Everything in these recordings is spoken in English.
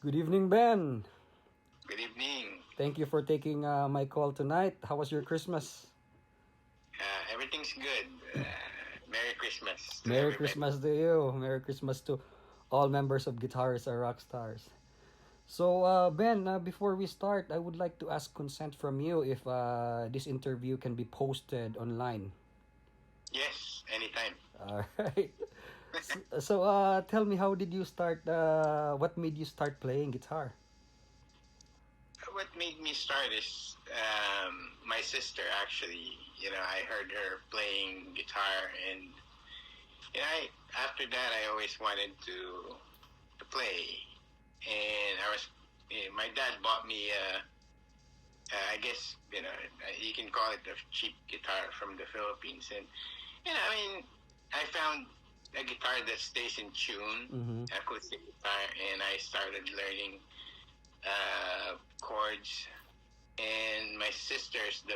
Good evening, Ben. Good evening. Thank you for taking my call tonight. How was your Christmas? Everything's good. Merry Christmas to Merry everybody. Christmas to you. Merry Christmas to all members of Guitarists Are Rock Stars. So, Ben, before we start, I would like to ask consent from you if this interview can be posted online. Yes, anytime. All right. So, tell me, how did you start? What made you start playing guitar? What made me start is my sister actually. I heard her playing guitar, and after that I always wanted to play. And my dad bought me I guess you can call it a cheap guitar from the Philippines, and I found a guitar that stays in tune, Mm-hmm. acoustic guitar, and I started learning chords. And my sister's the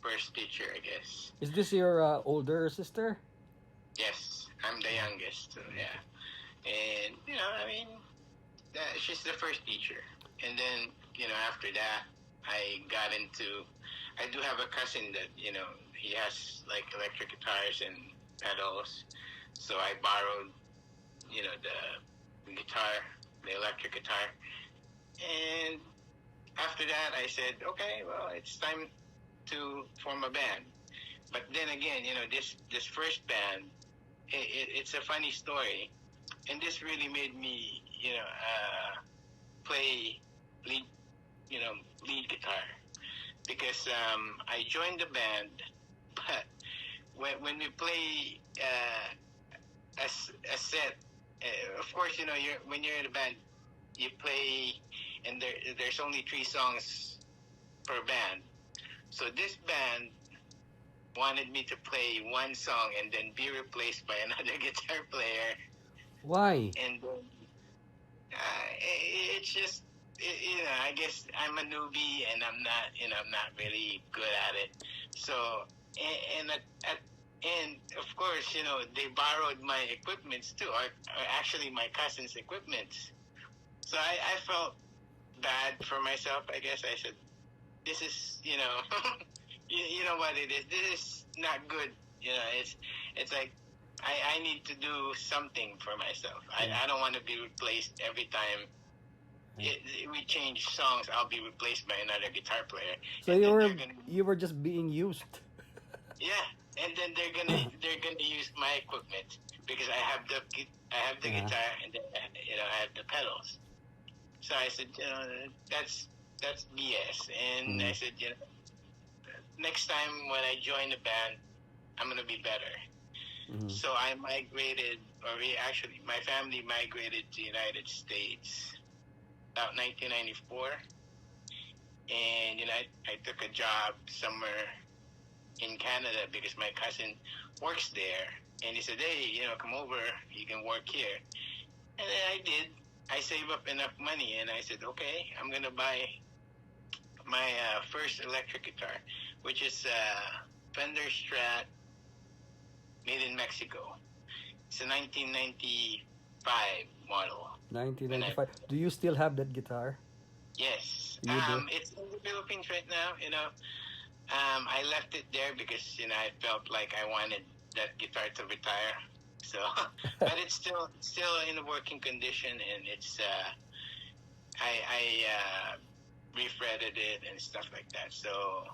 first teacher, I guess. Is this your older sister? Yes, I'm the youngest, so yeah. And she's the first teacher. And then after that, I do have a cousin that he has like electric guitars and pedals, so I borrowed the guitar, the electric guitar. And after that, I said, okay, well, it's time to form a band. But then again, this first band, it's a funny story, and this really made me, play lead, lead guitar, because I joined the band, but when we play a set, of course, when you're in a band, you play, and there's only 3 songs per band. So this band wanted me to play one song and then be replaced by another guitar player. Why? And it's just, I guess I'm a newbie, and I'm not really good at it. So, and of course, they borrowed my equipment too, or actually my cousin's equipment. So I felt bad for myself, I guess. I said, this is, you know what it is. This is not good. It's like, I need to do something for myself. I don't want to be replaced every time we change songs. I'll be replaced by another guitar player. So And you then were they're gonna, you were just being used. yeah, and then they're gonna use my equipment, because I have the guitar, and then I have the pedals. So I said, that's BS. And I said, next time when I join the band, I'm gonna be better. So I migrated, my family migrated to the United States about 1994, and I took a job somewhere in Canada because my cousin works there, and he said, hey, come over, you can work here. And then I did. I saved up enough money, and I said, okay, I'm gonna buy my first electric guitar, which is Fender Strat, made in Mexico. It's a 1995 model. 1995. Do you still have that guitar? Yes. You do? It's in the Philippines right now. I left it there because I felt like I wanted that guitar to retire. So, but it's still in a working condition, and it's I refretted it and stuff like that. So,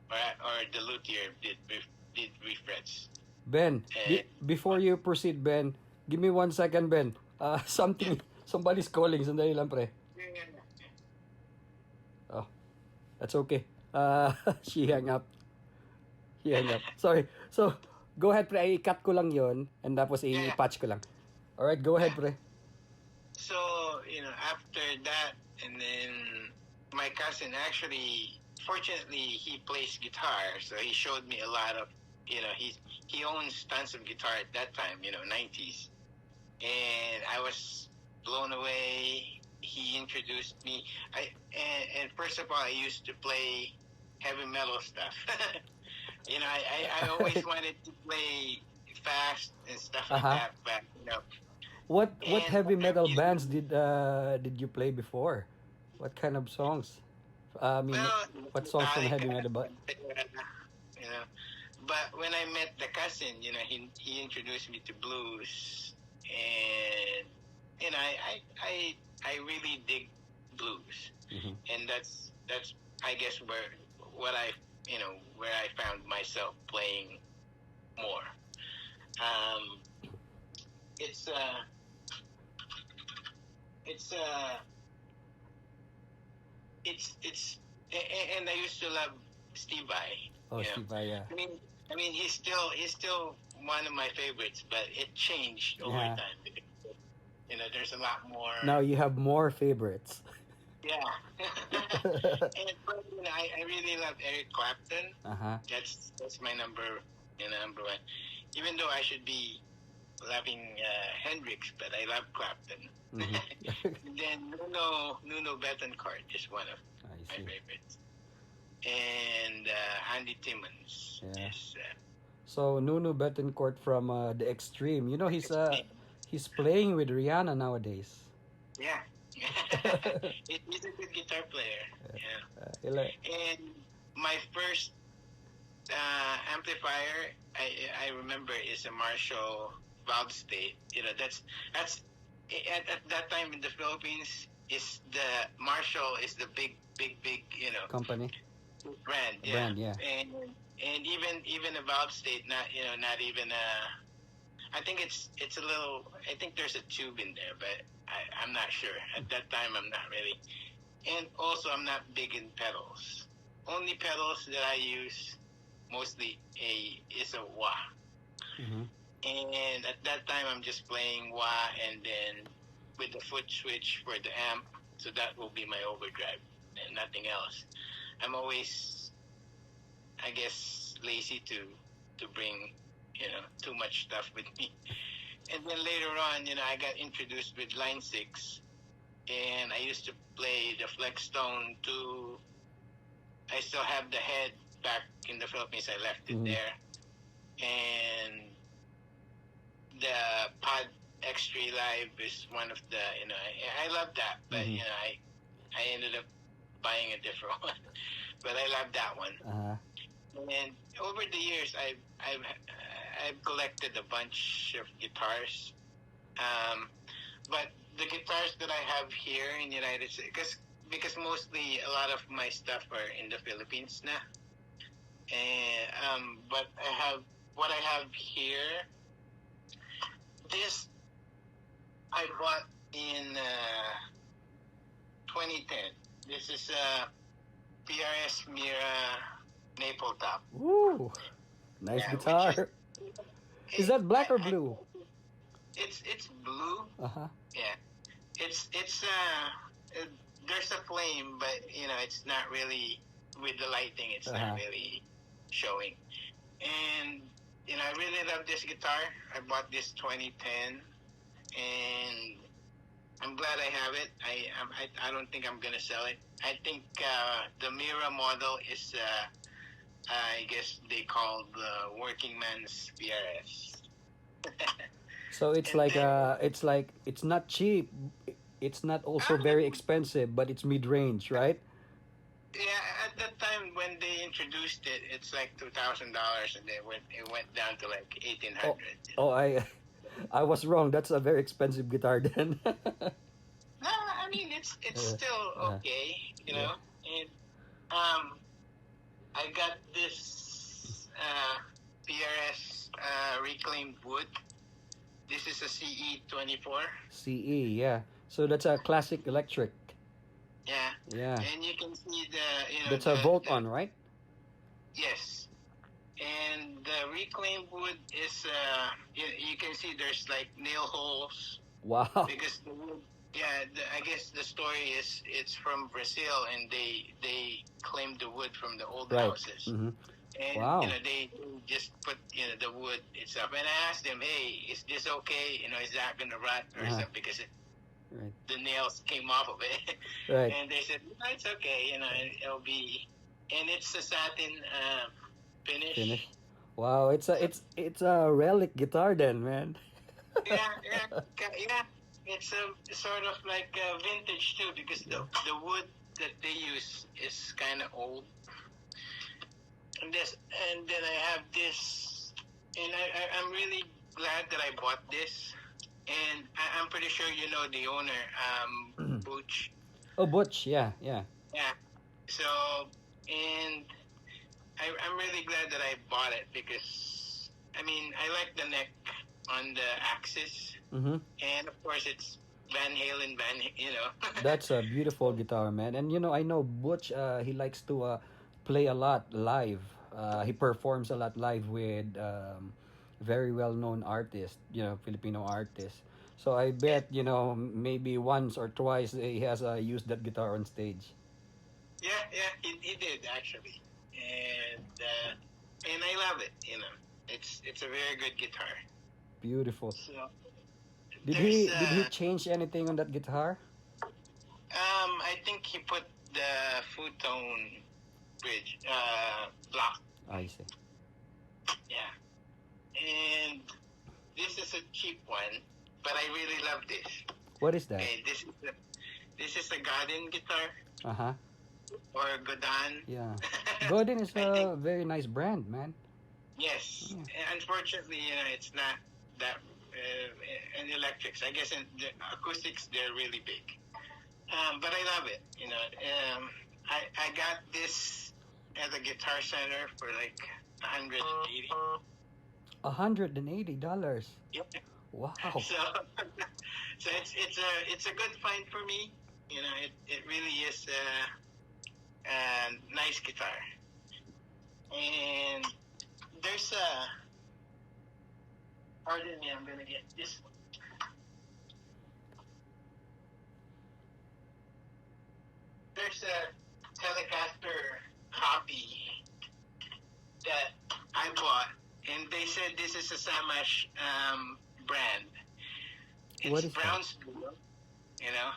or the luthier did refrets. Ben, And before you proceed, Ben, give me 1 second, Ben. Somebody's calling. Sandali lang, pre. Oh, that's okay. She hung up. He hung up. Sorry. So, go ahead, pre. I-cut ko lang yon, and tapos i-patch ko lang. Alright, go ahead, pre. So, after that, and then my cousin actually, fortunately, he plays guitar, so he showed me a lot of, he owns tons of guitar at that time, 90s. And I was blown away. He introduced me. And first of all, I used to play heavy metal stuff. I always wanted to play fast and stuff like that, but What And heavy what have metal you? bands did you play before? What kind of songs? I mean, Well, what songs from Metallica, heavy metal? But you know. But when I met the cousin, he introduced me to blues, and I really dig blues, Mhm. and that's I guess what I where I found myself playing more. Um, it's it's uh it's and I used to love Steve Vai. Oh, You know, Steve Vai, yeah. I mean, he's still one of my favorites, but it changed over Yeah. time. Because, there's a lot more. Now you have more favorites. Yeah, and but, I really love Eric Clapton. Uh-huh. That's my number one. Even though I should be loving Hendrix, but I love Clapton. Hmm. Then Nuno Betancourt is one of I my see. favorites, and Andy Timmons Yeah. is. So Nuno Betancourt from the Extreme. You know Extreme. he's playing with Rihanna nowadays. Yeah. He's a good guitar player. Yeah. And my first amplifier, I remember, is a Marshall Valve State. That's at that time in the Philippines, is the Marshall is the big Company. brand. Yeah. Brand, yeah. And even a Valve State, not even a. I think it's a little. I think there's a tube in there, but I'm not sure. At that time, I'm not really. And also, I'm not big in pedals. Only pedals that I use mostly is a wah. Hmm. And at that time, I'm just playing wah, and then with the foot switch for the amp, so that will be my overdrive and nothing else. I'm always, I guess, lazy to bring too much stuff with me. And then later on, I got introduced with Line 6, and I used to play the Flexstone 2. I still have the head back in the Philippines. I left it there. And the Pod X3 Live is one of the, I love that, but, I ended up buying a different one. But I love that one. Uh-huh. And over the years, I've collected a bunch of guitars, but the guitars that I have here in the United States, because mostly a lot of my stuff are in the Philippines now, and but what I have here. This I bought in 2010. This is a PRS Mira Maple Top. Woo! Nice guitar. Is that black or blue? It's blue. Uh-huh. Yeah. It's there's a flame, but it's not really with the lighting. It's not really showing. And I really love this guitar. I bought this 2010, and I'm glad I have it. I don't think I'm gonna sell it. I think the Mira model is I guess they call the working man's PRS. So it's it's not cheap. It's not also very expensive, but it's mid-range, right? Yeah, at that time when they introduced it, it's like $2,000, and it went down to like 1,800. Oh, I was wrong. That's a very expensive guitar then. No, I mean it's still okay, And I got this PRS reclaimed wood. This is a CE24. CE, yeah. So that's a classic electric. Yeah. Yeah. And you can see That's a Volt on, right? Yes. And the reclaimed wood is you can see there's like nail holes. Wow. Because the wood, I guess the story is it's from Brazil, and they claimed the wood from the old houses. Mm-hmm. And wow. They just put the wood itself. And I asked them, hey, is this okay? Is that gonna rot or something? Because the nails came off of it. Right. And they said, no, it's okay. It'll be, and it's a satin finish. Wow, it's a relic guitar then, man. yeah. It's a sort of like vintage too because the wood that they use is kind of old. And this, and then I have this, and I'm really glad that I bought this. And I'm pretty sure you know the owner, Butch. Oh, Butch, yeah, yeah. Yeah. So, and I'm really glad that I bought it because I mean I like the neck on the axis, Mm-hmm. and of course it's Van Halen, you know. That's a beautiful guitar, man. And I know Butch. He likes to play a lot live. He performs a lot live with very well-known artists. Filipino artists. So I bet maybe once or twice he has used that guitar on stage. Yeah, he did actually, and I love it. It's a very good guitar. Beautiful. So Did there's he change anything on that guitar? I think he put the futon bridge block. I see. Yeah, and this is a cheap one, but I really love this. What is that? Okay, this is a garden guitar Uh huh. or Godin. Yeah. Godin is I a think very nice brand, man. yes. Yeah. Unfortunately, it's not that in electrics. I guess in the acoustics they're really big. But I love it. I got this at the Guitar Center for like 180. $180. Yep. Wow. So, so it's a good find for me. It really is a nice guitar. And there's a. Pardon me, I'm gonna get this one. There's a Telecaster copy that I bought, and they said this is a Samash brand. What It's is that? Brownsville, you know,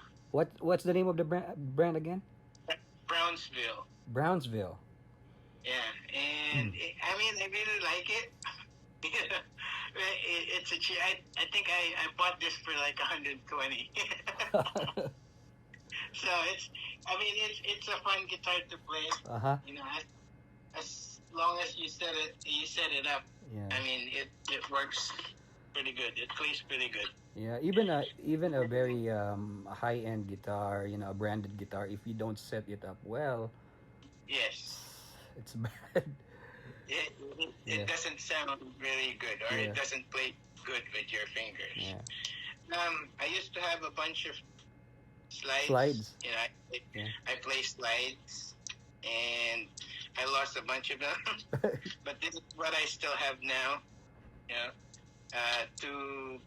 What's the name of the brand again? Brownsville. Brownsville. Yeah, and I mean, I really like it. It's a cheap. I think I bought this for like 120. So it's a fun guitar to play. Uh-huh. As long as you set it up. Yeah. I mean, it works pretty good. It plays pretty good. Yeah, even a very high-end guitar, a branded guitar, if you don't set it up well, Yes. it's bad. It Yeah. doesn't sound really good, or Yeah. it doesn't play good with your fingers. Yeah. I used to have a bunch of slides. Slides. Yeah. I play slides, and I lost a bunch of them. But this is what I still have now. Two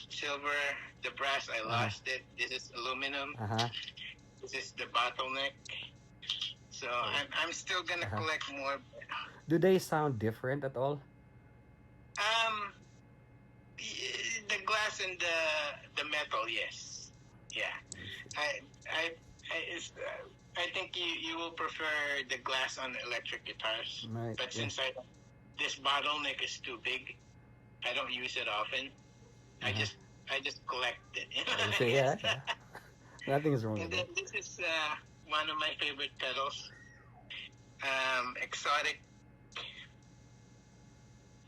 silver. The brass I lost it. This is aluminum. Uh-huh. This is the bottleneck. So I'm still gonna collect more. Do they sound different at all? The glass and the metal, yes, yeah. I think you will prefer the glass on electric guitars, Right. but Yeah. since this bottleneck is too big, I don't use it often. I just collect it. So, yeah. Nothing's wrong And with then it. this is one of my favorite pedals, exotic.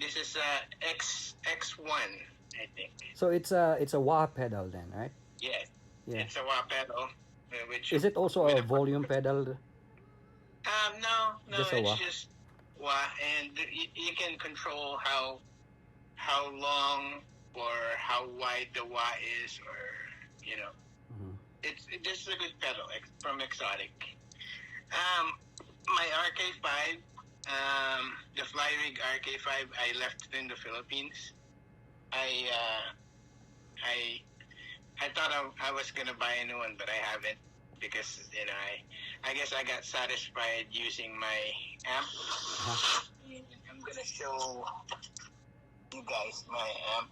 This is X1, I think. So it's a wah pedal then, right? Yes, Yeah. it's a wah pedal. Which Is it also with a volume pedal? No, Just a it's wah? just wah, and you can control how long or how wide the wah is, or Mhm. this is a good pedal from Exotic. My RK5, the Flyrig RK5, I left it in the Philippines. I thought I was gonna buy a new one, but I haven't because I guess I got satisfied using my amp. And I'm gonna show you guys my amp.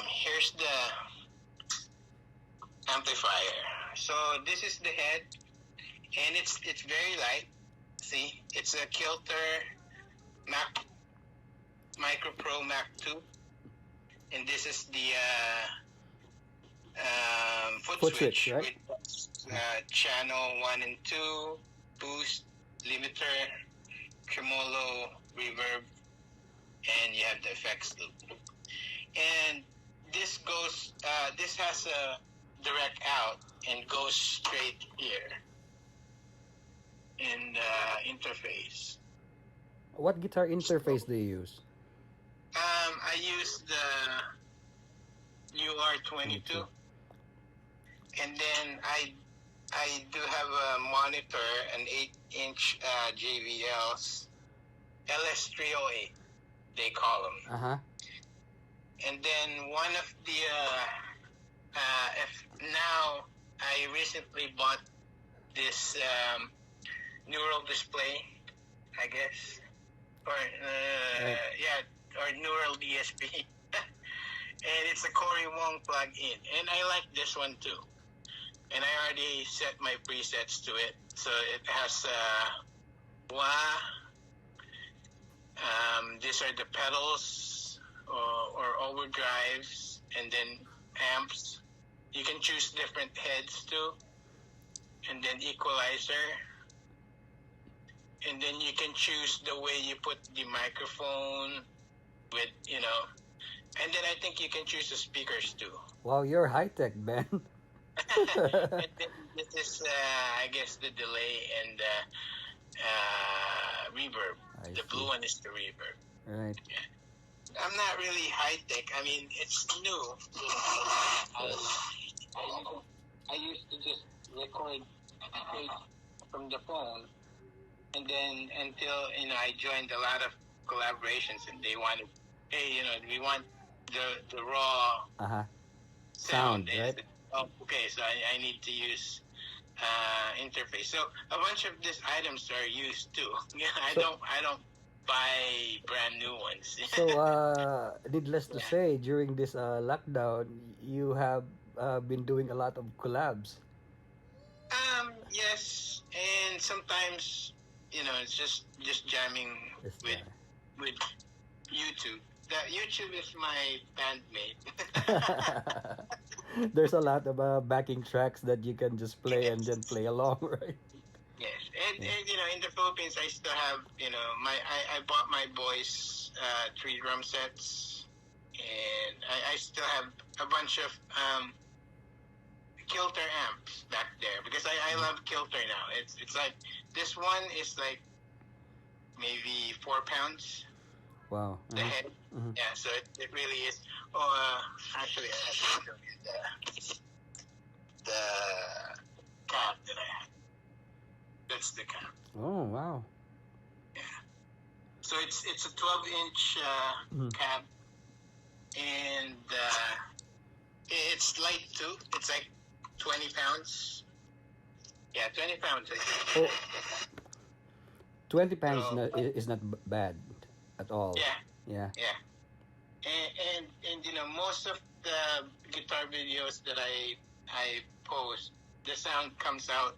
Here's the amplifier. So this is the head, and it's very light. See, it's a Kilter Mac Micro Pro Mac 2, and this is the foot Foot switch, switch right? with channel 1 and 2, boost, limiter, tremolo, reverb, and you have the effects loop. And this has a direct out and goes straight here in the interface. What guitar interface do you use? I use the UR22, and then I do have a monitor, an 8-inch JBL's LS308, they call them. Uh-huh. And then one of the now I recently bought this neural display, I guess, or or neural DSP, and it's a Corey Wong plug-in, and I like this one too. And I already set my presets to it, so it has wah. These are the pedals or overdrives, and then amps. You can choose different heads too, and then equalizer, and then you can choose the way you put the microphone with, and then I think you can choose the speakers too. Wow, you're high tech, Ben. And then this is, I guess, the delay and reverb. The blue one is the reverb. Right. Yeah. I'm not really high tech. I mean, it's new. I used to just record from the phone, and then until I joined a lot of collaborations, and they wanted, hey, we want the raw sound, right? Said, oh, okay, so I need to use interface. So a bunch of these items are used too. Yeah, I don't buy brand new ones. So, needless to say, during this lockdown, you have been doing a lot of collabs. Yes, and sometimes it's just jamming with YouTube. YouTube is my bandmate. There's a lot of backing tracks that you can just play and then play along, right? Yes, and in the Philippines, I still have I bought my boys 3 drum sets, and I still have a bunch of Kilter amps back there because I love Kilter now. It's like this one is like maybe 4 pounds. Wow. The head. Mm-hmm. Yeah, so it really is. Oh, actually, I have to show you the cab that I had. That's the cab. Oh, wow. Yeah. So it's a 12-inch cab, and it's light too. It's like 20 pounds. Yeah, 20 pounds. I think. Oh, 20 pounds is not bad at all. Yeah. And most of the guitar videos that I post, the sound comes out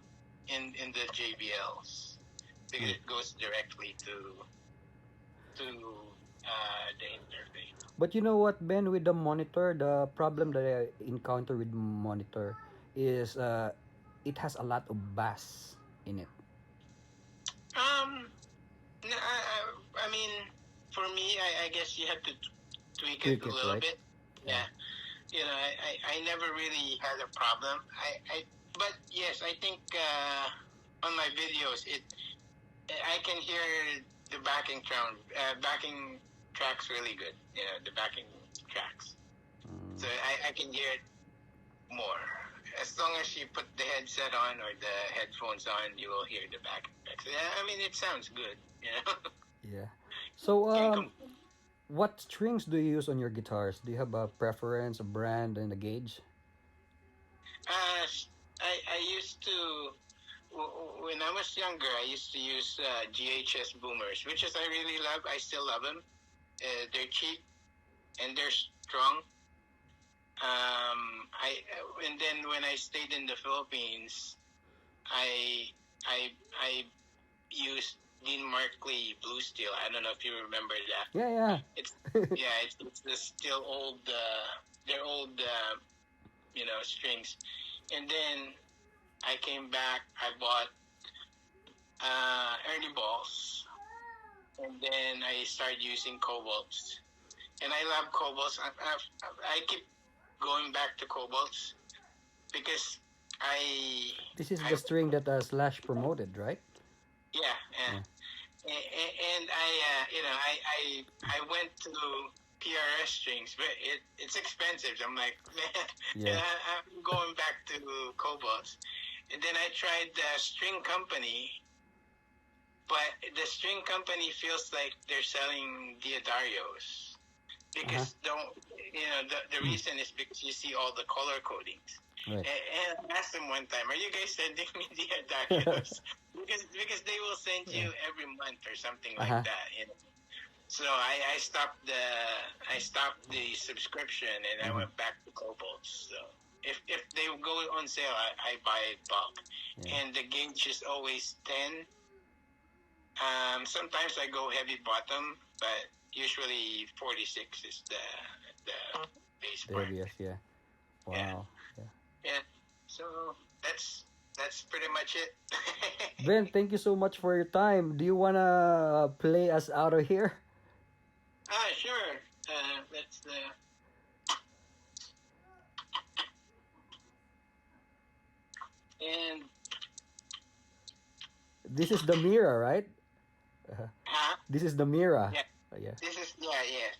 in the JBLs because it goes directly to the interface. But you know what, Ben, with the monitor, the problem that I encounter with monitor is it has a lot of bass in it. I mean, for me, I guess you have to tweak it a little bit. Yeah. I never really had a problem. But yes, I think on my videos, I can hear the backing tracks really good. The backing tracks. So I can hear it more. As long as you put the headset on or the headphones on, you will hear the backing tracks. I mean, it sounds good. Yeah. So, what strings do you use on your guitars? Do you have a preference, a brand, and a gauge? I used to, when I was younger, I used to use GHS boomers, which I really love. I still love them. They're cheap and they're strong. And then when I stayed in the Philippines, I used Dean Markley blue steel. I don't know if you remember that. Yeah, It's it's the still old, they're old, strings. And then I came back. I bought Ernie balls, and then I started using cobalts. And I love cobalts. I keep going back to cobalts because this is I the string that Slash promoted, right? yeah, yeah. And I went to PRS strings, but it's expensive. So I'm like, man, Yeah. I'm going back to cobalts. And then I tried the string company, but the string company feels like they're selling Diodarios because the reason is because you see all the color codings. Right. And I asked them one time, "Are you guys sending me Diodarios?" because they will send you every month or something like that. So I stopped the subscription and I went back to cobalts. So if they go on sale, I buy it bulk. Yeah. And the gauge is always 10. Sometimes I go heavy bottom, but usually 46 is the base The part. heaviest, yeah. Wow. Yeah. So that's pretty much it. Ben, thank you so much for your time. Do you wanna play us out of here? Sure. That's the. And This is the Mira, right? This is the Mira. Yeah. Yeah. This is yes.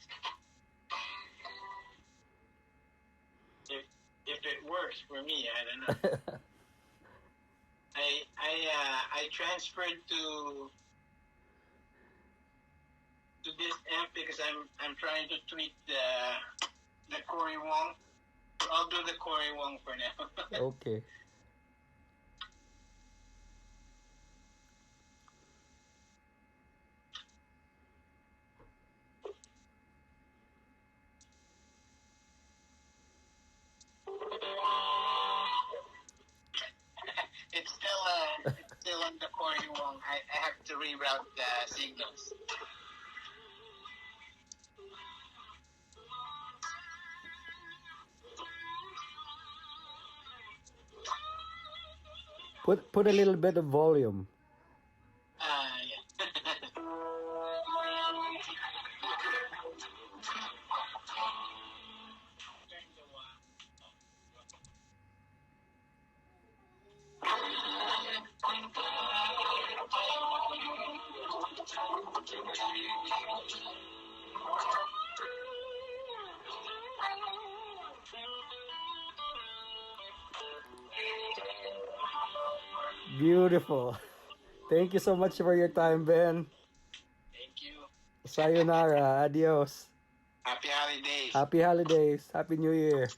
If it works for me, I don't know. I transferred to this amp because I'm trying to tweak the Corey Wong. I'll do the Corey Wong for now. Okay. It's still on the Corey Wong. I have to reroute the signals. Put a little bit of volume. Yeah. Beautiful. Thank you so much for your time, Ben. Thank you. Sayonara. Adios. Happy holidays. Happy holidays. Happy New Year.